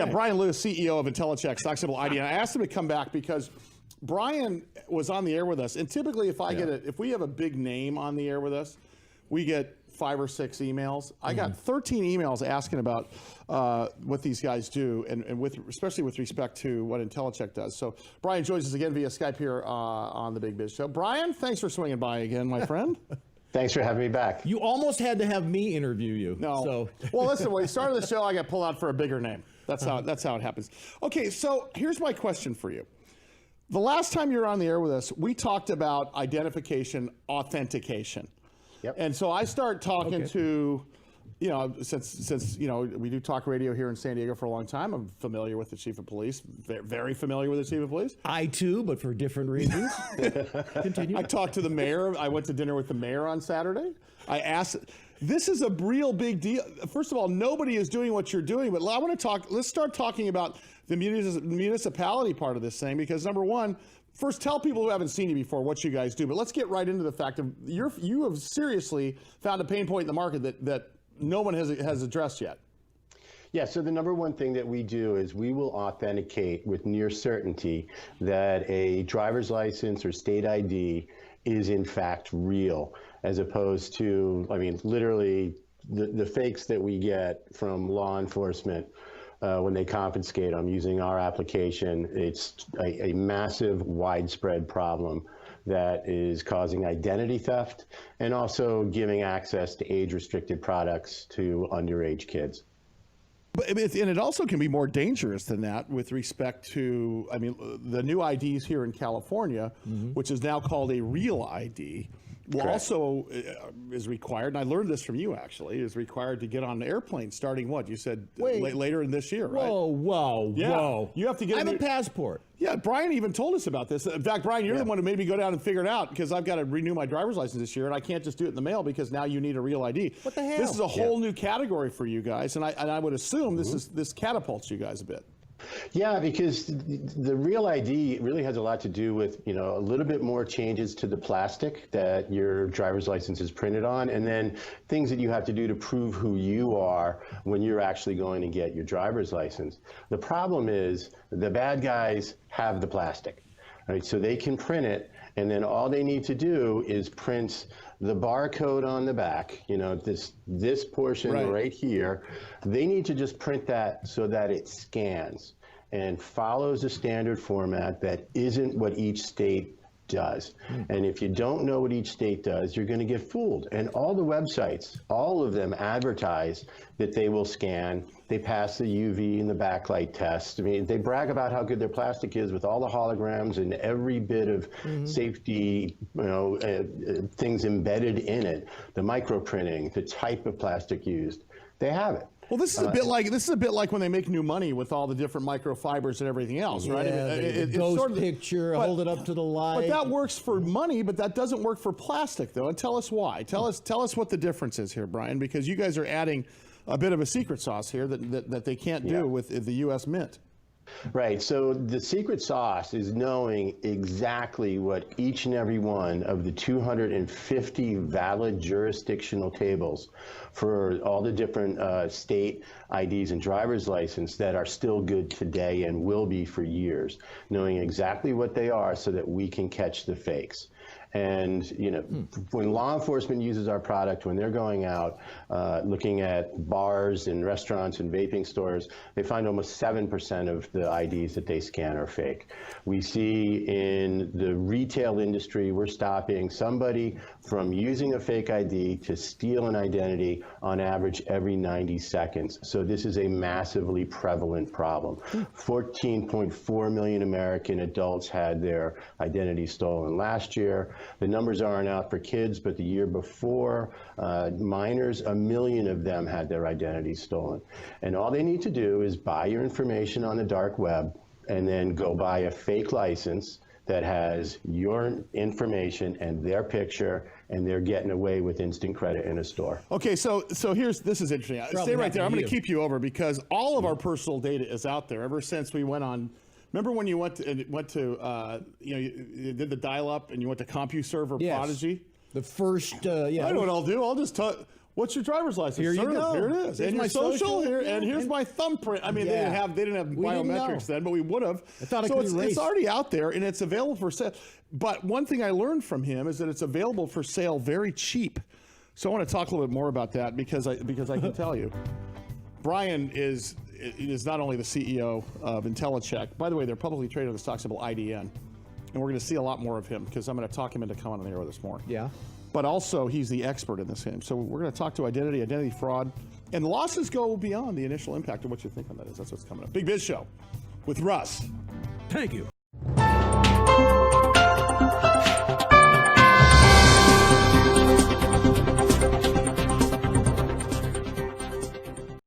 Yeah, Bryan Lewis, CEO of IntelliCheck, stock symbol ID. And I asked him to come back because Bryan was on the air with us. And typically if we have a big name on the air with us, we get 5 or 6 emails. I got 13 emails asking about what these guys do, and especially with respect to what IntelliCheck does. So Bryan joins us again via Skype here on the Big Biz Show. Bryan, thanks for swinging by again, my friend. Thanks for having me back. You almost had to have me interview you. No. So. Well, listen, when we started the show, I got pulled out for a bigger name. That's how it happens. Okay, so here's my question for you. The last time you were on the air with us, we talked about identification, authentication. Yep. And so I start talking to, since we do talk radio here in San Diego for a long time, I'm familiar with the chief of police, very familiar with the chief of police. I too, but for different reasons. Continue. I talked to the mayor. I went to dinner with the mayor on Saturday. I asked, this is a real big deal. First of all, nobody is doing what you're doing, but I want to talk, let's start talking about the municipality part of this thing, because number one, first, tell people who haven't seen you before what you guys do, but let's get right into the fact of you have seriously found a pain point in the market that no one has addressed yet. Yeah, so the number one thing that we do is we will authenticate with near certainty that a driver's license or state ID is in fact real, as opposed to, literally the fakes that we get from law enforcement when they confiscate them using our application. It's a massive, widespread problem that is causing identity theft and also giving access to age-restricted products to underage kids. And it also can be more dangerous than that with respect to, the new IDs here in California, which is now called a real ID, will also is required, and I learned this from you actually, is required to get on an airplane starting what? You said later in this year, right? Whoa. You have to get I have a passport. Yeah, Bryan even told us about this. In fact, Bryan, you're the one who made me go down and figure it out, because I've got to renew my driver's license this year, and I can't just do it in the mail because now you need a real ID. What the hell? This is a whole new category for you guys, and I would assume this catapults you guys a bit. Yeah, because the real ID really has a lot to do with, a little bit more changes to the plastic that your driver's license is printed on, and then things that you have to do to prove who you are when you're actually going to get your driver's license. The problem is the bad guys have the plastic, right? So they can print it, and then all they need to do is print the barcode on the back, this portion right here. They need to just print that so that it scans and follows a standard format that isn't what each state does. And if you don't know what each state does, you're going to get fooled. And all the websites, all of them advertise that they will scan. They pass the UV and the backlight test. They brag about how good their plastic is with all the holograms and every bit of safety, things embedded in it, the microprinting, the type of plastic used. They have it. Well, this is a bit like when they make new money with all the different microfibers and everything else, right? The ghost sort of picture, hold it up to the light. But that works for money, but that doesn't work for plastic, though. And tell us why. Tell us what the difference is here, Bryan, because you guys are adding a bit of a secret sauce here that they can't do with the U.S. Mint. Right. So the secret sauce is knowing exactly what each and every one of the 250 valid jurisdictional tables for all the different state IDs and driver's license that are still good today and will be for years, knowing exactly what they are so that we can catch the fakes. And, when law enforcement uses our product, when they're going out looking at bars and restaurants and vaping stores, they find almost 7% of the IDs that they scan are fake. We see in the retail industry, we're stopping somebody from using a fake ID to steal an identity on average every 90 seconds. So this is a massively prevalent problem. 14.4 million American adults had their identity stolen last year. The numbers aren't out for kids, but the year before, minors, 1 million of them had their identity stolen. And all they need to do is buy your information on the dark web and then go buy a fake license that has your information and their picture, and they're getting away with instant credit in a store. Okay, so this is interesting. Stay right there. I'm going to keep you over because all of our personal data is out there ever since we went on. Remember when you went to you did the dial-up and you went to CompuServe or Prodigy? The first, I know what I'll do. I'll just What's your driver's license? Here you Sir, go. Here it is. Here's and my your social here, yeah, and here's my thumbprint. I mean, Yeah. they didn't have We didn't biometrics know. then, but we would have. I thought I so could it's erase. already out there, and it's available for sale. But one thing I learned from him is that it's available for sale very cheap. So I want to talk a little bit more about that because I can tell you, Bryan is not only the CEO of IntelliCheck. By the way, they're publicly traded on the stock symbol IDN, and we're going to see a lot more of him because I'm going to talk him into coming on the air with us more. Yeah. But also, he's the expert in this game. So we're going to talk to identity fraud, and losses go beyond the initial impact of what you think on that is. That's what's coming up. Big Biz Show with Russ. Thank you.